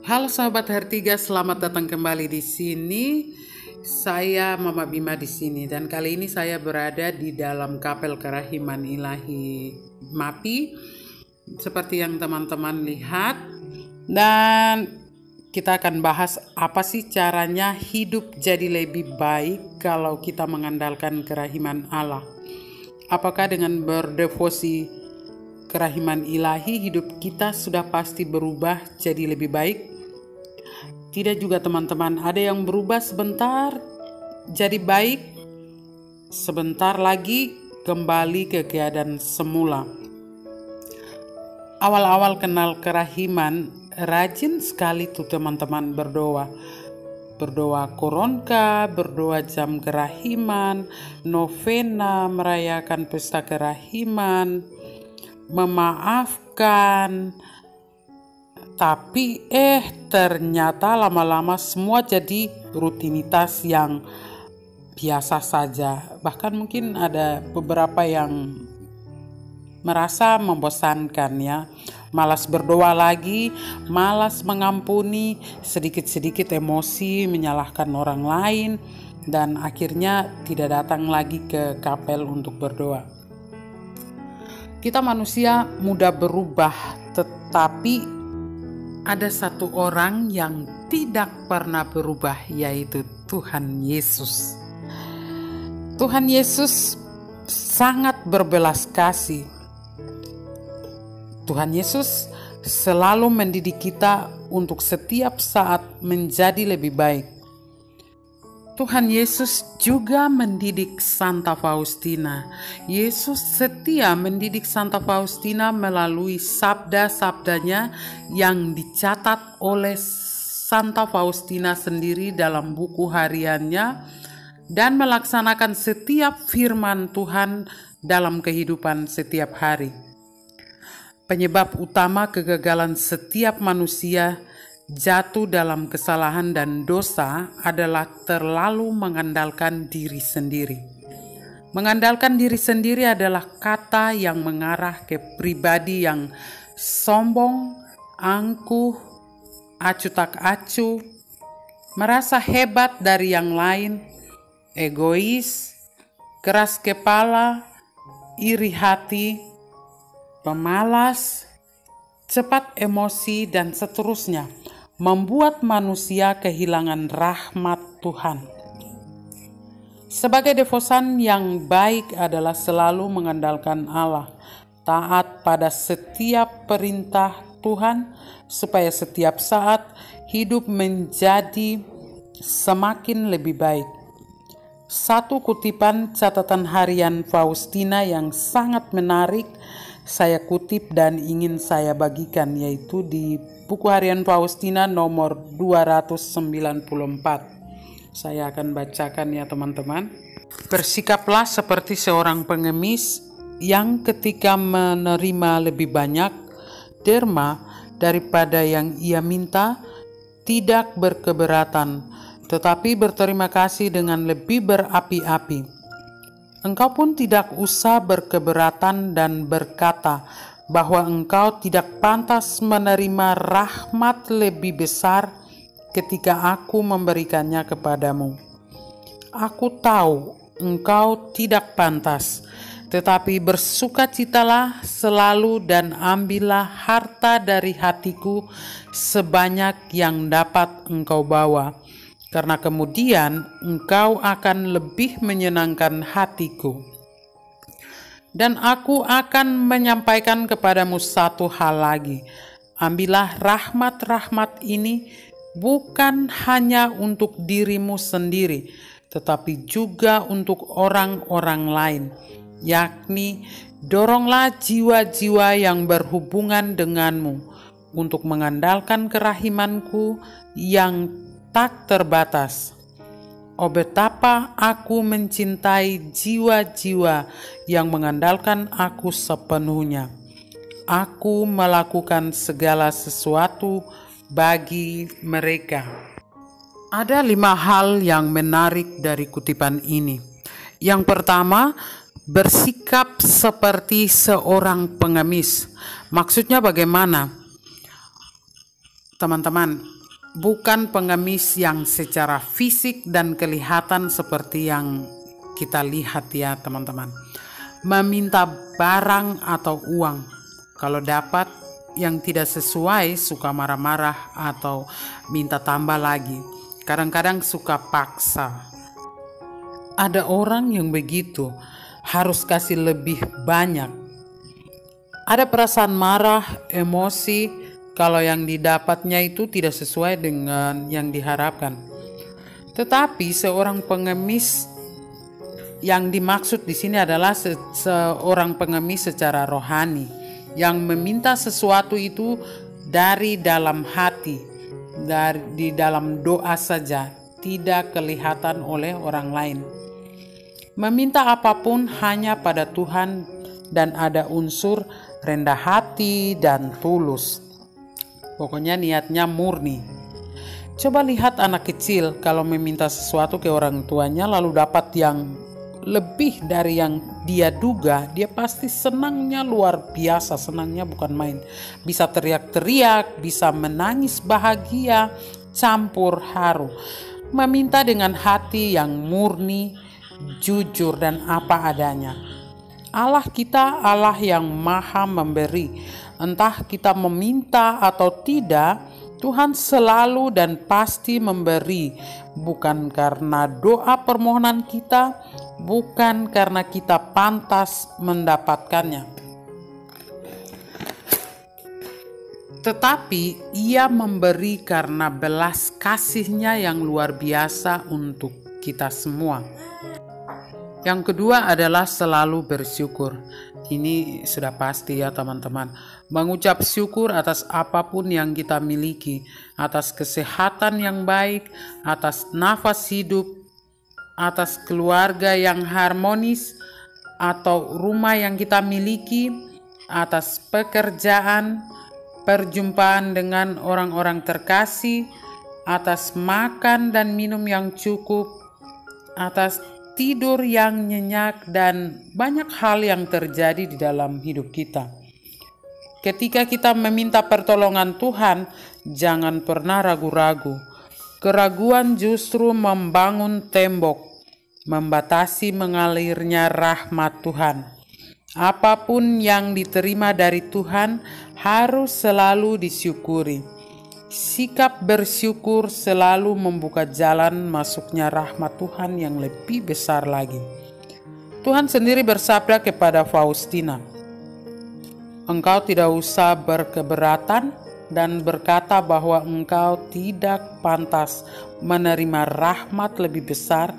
Halo sahabat Hertiga, selamat datang kembali di sini. Saya Mama Bima di sini dan kali ini saya berada di dalam Kapel Kerahiman Ilahi MAPI seperti yang teman-teman lihat, dan kita akan bahas apa sih caranya hidup jadi lebih baik kalau kita mengandalkan kerahiman Allah. Apakah dengan berdevosi kerahiman ilahi hidup kita sudah pasti berubah jadi lebih baik? Tidak juga teman-teman, ada yang berubah sebentar jadi baik, sebentar lagi kembali ke keadaan semula. Awal-awal kenal kerahiman, rajin sekali tuh teman-teman berdoa. Berdoa koronka, berdoa jam kerahiman, novena merayakan pesta kerahiman, memaafkan. Tapi ternyata lama-lama semua jadi rutinitas yang biasa saja. Bahkan mungkin ada beberapa yang merasa membosankan ya. Malas berdoa lagi, malas mengampuni, sedikit-sedikit emosi menyalahkan orang lain, dan akhirnya tidak datang lagi ke kapel untuk berdoa. Kita manusia mudah berubah, tetapi ada satu orang yang tidak pernah berubah, yaitu Tuhan Yesus. Tuhan Yesus sangat berbelas kasih. Tuhan Yesus selalu mendidik kita untuk setiap saat menjadi lebih baik. Tuhan Yesus juga mendidik Santa Faustina. Yesus setia mendidik Santa Faustina melalui sabda-sabdanya yang dicatat oleh Santa Faustina sendiri dalam buku hariannya dan melaksanakan setiap firman Tuhan dalam kehidupan setiap hari. Penyebab utama kegagalan setiap manusia jatuh dalam kesalahan dan dosa adalah terlalu mengandalkan diri sendiri. Mengandalkan diri sendiri adalah kata yang mengarah ke pribadi yang sombong, angkuh, acuh tak acuh, merasa hebat dari yang lain, egois, keras kepala, iri hati, pemalas, cepat emosi, dan seterusnya, membuat manusia kehilangan rahmat Tuhan. Sebagai devosan yang baik adalah selalu mengandalkan Allah, taat pada setiap perintah Tuhan, supaya setiap saat hidup menjadi semakin lebih baik. Satu kutipan catatan harian Faustina yang sangat menarik saya kutip dan ingin saya bagikan, yaitu di buku harian Faustina nomor 294. Saya akan bacakan ya teman-teman. Bersikaplah seperti seorang pengemis yang ketika menerima lebih banyak derma daripada yang ia minta, tidak berkeberatan, tetapi berterima kasih dengan lebih berapi-api. Engkau pun tidak usah berkeberatan dan berkata bahwa engkau tidak pantas menerima rahmat lebih besar ketika aku memberikannya kepadamu. Aku tahu engkau tidak pantas, tetapi bersukacitalah selalu dan ambillah harta dari hatiku sebanyak yang dapat engkau bawa, karena kemudian engkau akan lebih menyenangkan hatiku. Dan aku akan menyampaikan kepadamu satu hal lagi. Ambillah rahmat-rahmat ini bukan hanya untuk dirimu sendiri, tetapi juga untuk orang-orang lain. Yakni, doronglah jiwa-jiwa yang berhubungan denganmu untuk mengandalkan kerahimanku yang tak terbatas. Oh, betapa aku mencintai jiwa-jiwa yang mengandalkan aku sepenuhnya. Aku melakukan segala sesuatu bagi mereka. Ada 5 hal yang menarik dari kutipan ini. Yang pertama, bersikap seperti seorang pengemis. Maksudnya bagaimana? teman-teman, bukan pengemis yang secara fisik dan kelihatan seperti yang kita lihat ya teman-teman. Meminta barang atau uang. Kalau dapat yang tidak sesuai suka marah-marah atau minta tambah lagi. Kadang-kadang suka paksa. Ada orang yang begitu, harus kasih lebih banyak. Ada perasaan marah, emosi, kalau yang didapatnya itu tidak sesuai dengan yang diharapkan. Tetapi seorang pengemis yang dimaksud di sini adalah seorang pengemis secara rohani yang meminta sesuatu itu dari dalam hati, di dalam doa saja, tidak kelihatan oleh orang lain. Meminta apapun hanya pada Tuhan dan ada unsur rendah hati dan tulus. Pokoknya niatnya murni. Coba lihat anak kecil kalau meminta sesuatu ke orang tuanya lalu dapat yang lebih dari yang dia duga, dia pasti senangnya luar biasa, senangnya bukan main. Bisa teriak-teriak, bisa menangis bahagia, campur haru. Meminta dengan hati yang murni, jujur dan apa adanya. Allah kita Allah yang maha memberi. Entah kita meminta atau tidak, Tuhan selalu dan pasti memberi. Bukan karena doa permohonan kita, bukan karena kita pantas mendapatkannya, tetapi Ia memberi karena belas kasih-Nya yang luar biasa untuk kita semua. Yang kedua adalah selalu bersyukur. Ini sudah pasti ya teman-teman. Mengucap syukur atas apapun yang kita miliki, atas kesehatan yang baik, atas nafas hidup, atas keluarga yang harmonis, atau rumah yang kita miliki, atas pekerjaan, perjumpaan dengan orang-orang terkasih, atas makan dan minum yang cukup, atas tidur yang nyenyak, dan banyak hal yang terjadi di dalam hidup kita. Ketika kita meminta pertolongan Tuhan, jangan pernah ragu-ragu. Keraguan justru membangun tembok, membatasi mengalirnya rahmat Tuhan. Apapun yang diterima dari Tuhan harus selalu disyukuri. Sikap bersyukur selalu membuka jalan masuknya rahmat Tuhan yang lebih besar lagi. Tuhan sendiri bersabda kepada Faustina, "Engkau tidak usah berkeberatan dan berkata bahwa engkau tidak pantas menerima rahmat lebih besar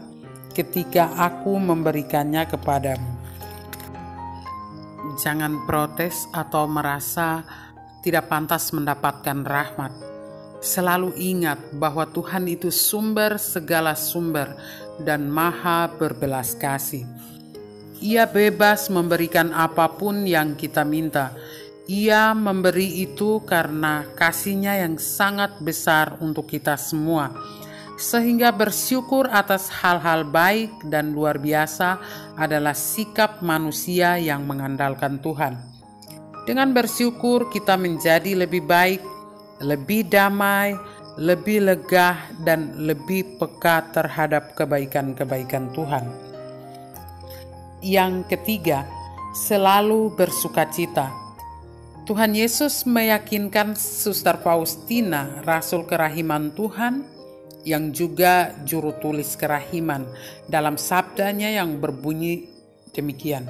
ketika aku memberikannya kepadamu." Jangan protes atau merasa tidak pantas mendapatkan rahmat. Selalu ingat bahwa Tuhan itu sumber segala sumber dan maha berbelas kasih. Ia bebas memberikan apapun yang kita minta. Ia memberi itu karena kasih-Nya yang sangat besar untuk kita semua. Sehingga bersyukur atas hal-hal baik dan luar biasa adalah sikap manusia yang mengandalkan Tuhan. Dengan bersyukur kita menjadi lebih baik, lebih damai, lebih lega, dan lebih peka terhadap kebaikan-kebaikan Tuhan. Yang ketiga, selalu bersukacita. Tuhan Yesus meyakinkan Suster Faustina, Rasul Kerahiman Tuhan, yang juga juru tulis kerahiman, dalam sabdanya yang berbunyi demikian,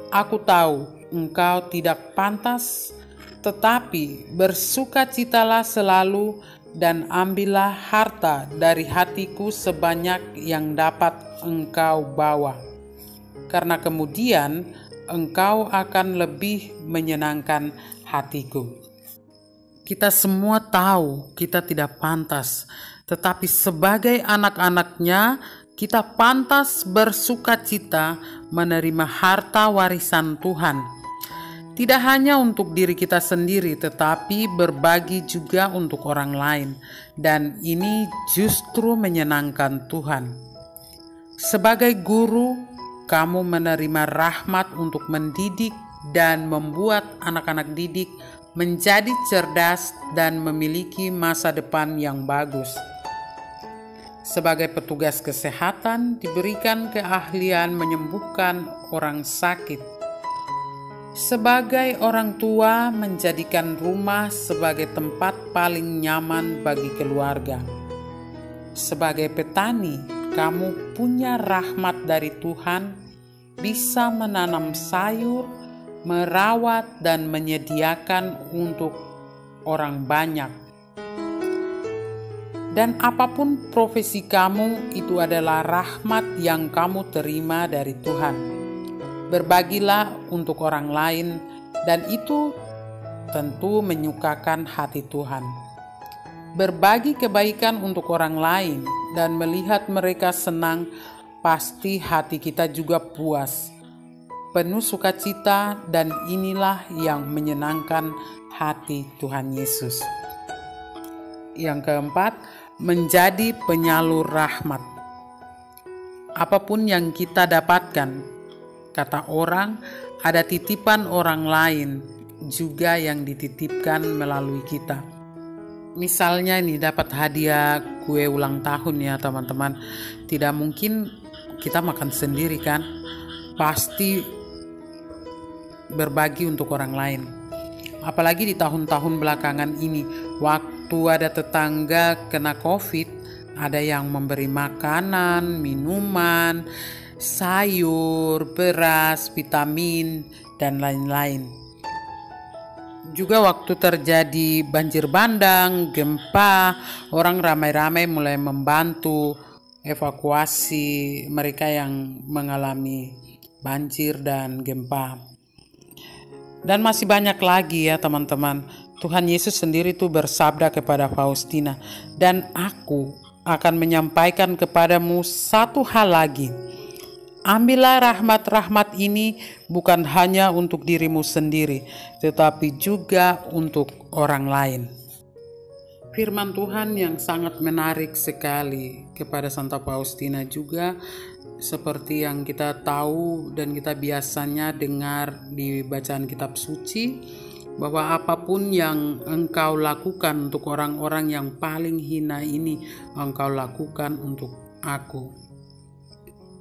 "Aku tahu engkau tidak pantas, tetapi bersukacitalah selalu dan ambillah harta dari hatiku sebanyak yang dapat engkau bawa, karena kemudian engkau akan lebih menyenangkan hatiku." Kita semua tahu kita tidak pantas, tetapi sebagai anak-anaknya kita pantas bersukacita menerima harta warisan Tuhan. Tidak hanya untuk diri kita sendiri, tetapi berbagi juga untuk orang lain. Dan ini justru menyenangkan Tuhan. Sebagai guru, kamu menerima rahmat untuk mendidik dan membuat anak-anak didik menjadi cerdas dan memiliki masa depan yang bagus. Sebagai petugas kesehatan, diberikan keahlian menyembuhkan orang sakit. Sebagai orang tua, menjadikan rumah sebagai tempat paling nyaman bagi keluarga. Sebagai petani, kamu punya rahmat dari Tuhan, bisa menanam sayur, merawat dan menyediakan untuk orang banyak. Dan apapun profesi kamu, itu adalah rahmat yang kamu terima dari Tuhan. Berbagilah untuk orang lain, dan itu tentu menyukakan hati Tuhan. Berbagi kebaikan untuk orang lain dan melihat mereka senang, pasti hati kita juga puas, penuh sukacita, dan inilah yang menyenangkan hati Tuhan Yesus. Yang keempat, menjadi penyalur rahmat. Apapun yang kita dapatkan, kata orang, ada titipan orang lain juga yang dititipkan melalui kita. Misalnya ini dapat hadiah kue ulang tahun ya teman-teman. Tidak mungkin kita makan sendiri kan. Pasti berbagi untuk orang lain. Apalagi di tahun-tahun belakangan ini, waktu ada tetangga kena COVID, ada yang memberi makanan, minuman, sayur, beras, vitamin, dan lain-lain. Juga waktu terjadi banjir bandang, gempa, orang ramai-ramai mulai membantu evakuasi mereka yang mengalami banjir dan gempa. Dan masih banyak lagi ya teman-teman. Tuhan Yesus sendiri tuh bersabda kepada Faustina, dan aku akan menyampaikan kepadamu satu hal lagi. Ambillah rahmat-rahmat ini bukan hanya untuk dirimu sendiri, tetapi juga untuk orang lain. Firman Tuhan yang sangat menarik sekali kepada Santa Faustina juga, seperti yang kita tahu dan kita biasanya dengar di bacaan kitab suci, bahwa apapun yang engkau lakukan untuk orang-orang yang paling hina ini, engkau lakukan untuk aku.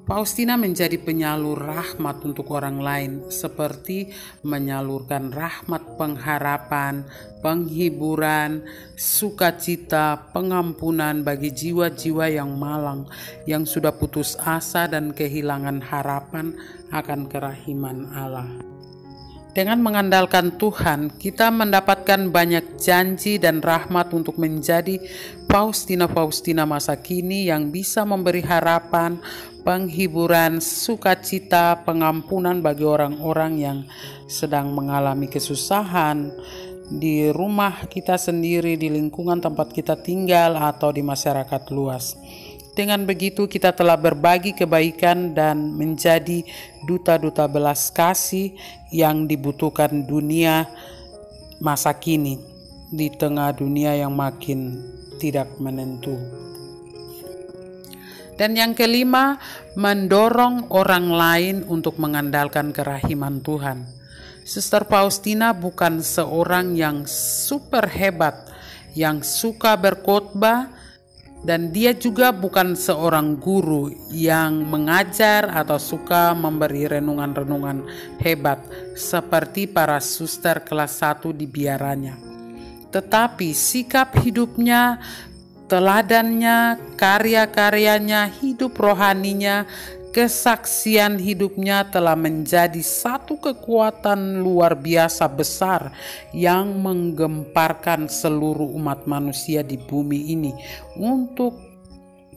Faustina menjadi penyalur rahmat untuk orang lain, seperti menyalurkan rahmat pengharapan, penghiburan, sukacita, pengampunan bagi jiwa-jiwa yang malang, yang sudah putus asa dan kehilangan harapan akan kerahiman Allah. Dengan mengandalkan Tuhan, kita mendapatkan banyak janji dan rahmat untuk menjadi Faustina-Faustina masa kini yang bisa memberi harapan, penghiburan, sukacita, pengampunan bagi orang-orang yang sedang mengalami kesusahan di rumah kita sendiri, di lingkungan tempat kita tinggal, atau di masyarakat luas. Dengan begitu kita telah berbagi kebaikan dan menjadi duta-duta belas kasih yang dibutuhkan dunia masa kini di tengah dunia yang makin tidak menentu. Dan yang kelima, mendorong orang lain untuk mengandalkan kerahiman Tuhan. Suster Faustina bukan seorang yang super hebat, yang suka berkhotbah, dan dia juga bukan seorang guru yang mengajar atau suka memberi renungan-renungan hebat seperti para suster kelas 1 di biaranya. Tetapi sikap hidupnya, teladannya, karya-karyanya, hidup rohaninya, kesaksian hidupnya telah menjadi satu kekuatan luar biasa besar yang menggemparkan seluruh umat manusia di bumi ini untuk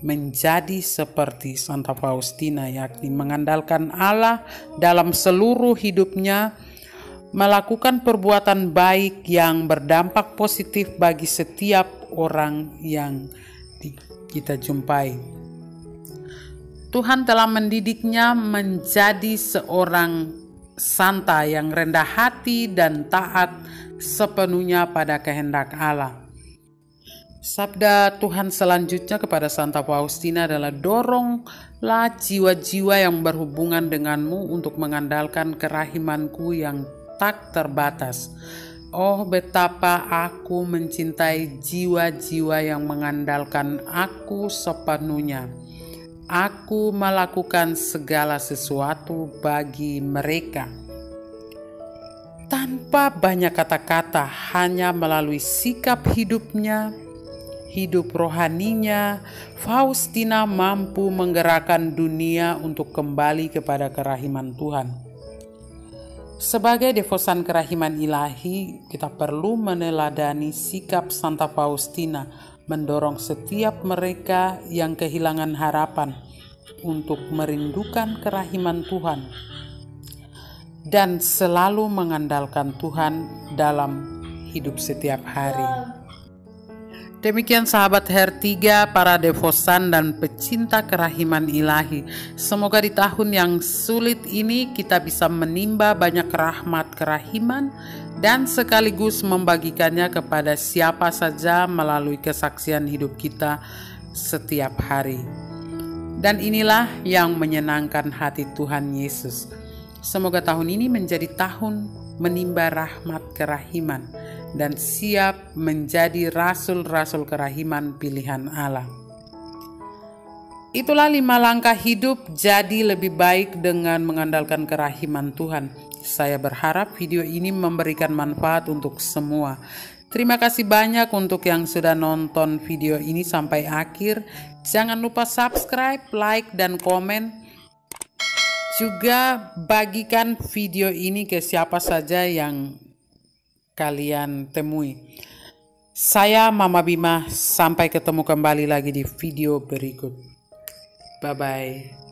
menjadi seperti Santa Faustina, yakni mengandalkan Allah dalam seluruh hidupnya, melakukan perbuatan baik yang berdampak positif bagi setiap orang yang kita jumpai. Tuhan telah mendidiknya menjadi seorang santa yang rendah hati dan taat sepenuhnya pada kehendak Allah. Sabda Tuhan selanjutnya kepada Santa Faustina adalah, doronglah jiwa-jiwa yang berhubungan denganmu untuk mengandalkan kerahimanku yang tak terbatas. Oh, betapa aku mencintai jiwa-jiwa yang mengandalkan aku sepenuhnya. Aku melakukan segala sesuatu bagi mereka. Tanpa banyak kata-kata, hanya melalui sikap hidupnya, hidup rohaninya, Faustina mampu menggerakkan dunia untuk kembali kepada kerahiman Tuhan. Sebagai devosan kerahiman ilahi, kita perlu meneladani sikap Santa Faustina, mendorong setiap mereka yang kehilangan harapan untuk merindukan kerahiman Tuhan dan selalu mengandalkan Tuhan dalam hidup setiap hari. Demikian sahabat Her3, para devosan dan pecinta kerahiman ilahi. Semoga di tahun yang sulit ini kita bisa menimba banyak rahmat kerahiman dan sekaligus membagikannya kepada siapa saja melalui kesaksian hidup kita setiap hari. Dan inilah yang menyenangkan hati Tuhan Yesus. Semoga tahun ini menjadi tahun menimba rahmat kerahiman dan siap menjadi rasul-rasul kerahiman pilihan Allah. Itulah 5 langkah hidup jadi lebih baik dengan mengandalkan kerahiman Tuhan. Saya berharap video ini memberikan manfaat untuk semua. Terima kasih banyak untuk yang sudah nonton video ini sampai akhir. Jangan lupa subscribe, like, dan komen. Juga bagikan video ini ke siapa saja yang kalian temui. Saya Mama Bima, sampai ketemu kembali lagi di video berikut. Bye-bye.